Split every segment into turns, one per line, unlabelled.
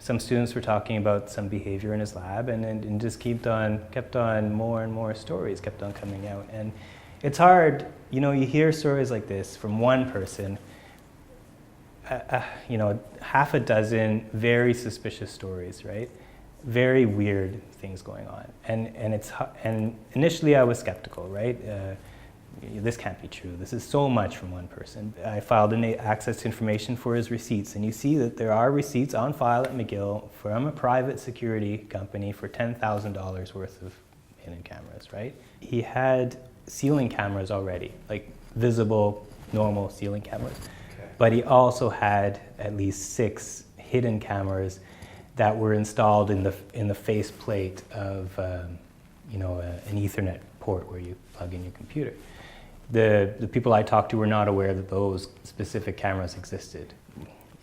some students were talking about some behavior in his lab, and just kept on more and more stories kept on coming out. And it's hard, you know, you hear stories like this from one person, you know, half a dozen very suspicious stories, right? Very weird things going on. And initially I was skeptical, right? This can't be true. This is so much from one person. I filed access to information for his receipts, and you see that there are receipts on file at McGill from a private security company for $10,000 worth of hidden cameras, right? He had ceiling cameras already, like visible, normal ceiling cameras. Okay. But he also had at least 6 hidden cameras that were installed in the faceplate of you know, an Ethernet port where you plug in your computer. The people I talked to were not aware that those specific cameras existed.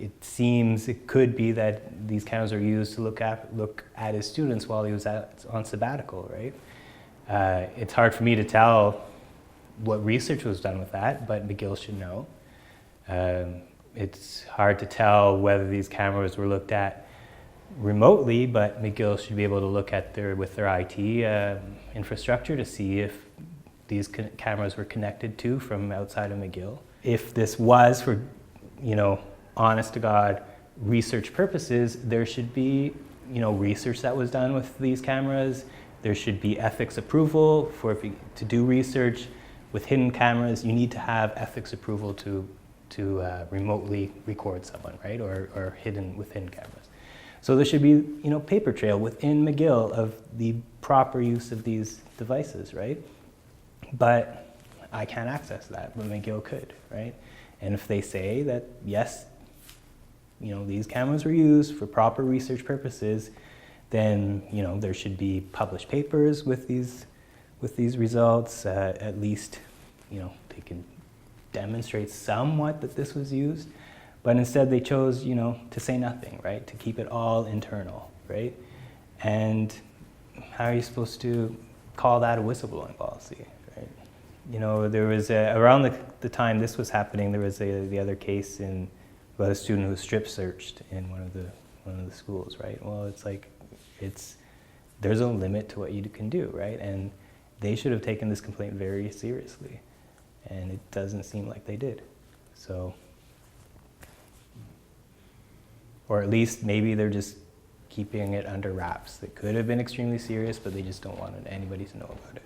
It could be that these cameras are used to look at his students while he was on sabbatical, right? It's hard for me to tell what research was done with that, but McGill should know. It's hard to tell whether these cameras were looked at remotely, but McGill should be able to look at with their IT infrastructure to see if these cameras were connected to from outside of McGill. If this was for, you know, honest to God research purposes, there should be, you know, research that was done with these cameras. There should be ethics approval to do research with hidden cameras. You need to have ethics approval to remotely record someone, right, or hidden within cameras. So there should be, you know, paper trail within McGill of the proper use of these devices, right? But I can't access that, but McGill could, right? And if they say that, yes, you know, these cameras were used for proper research purposes, then, you know, there should be published papers with these results. At least, you know, they can demonstrate somewhat that this was used. But instead they chose, you know, to say nothing, right? To keep it all internal, right? And how are you supposed to call that a whistleblowing policy, right? You know, there was around the time this was happening, there was the other case about a student who was strip searched in one of the schools, right? Well, it's like, there's a limit to what you can do, right? And they should have taken this complaint very seriously, and it doesn't seem like they did. So, or at least maybe they're just keeping it under wraps. It could have been extremely serious, but they just don't want anybody to know about it.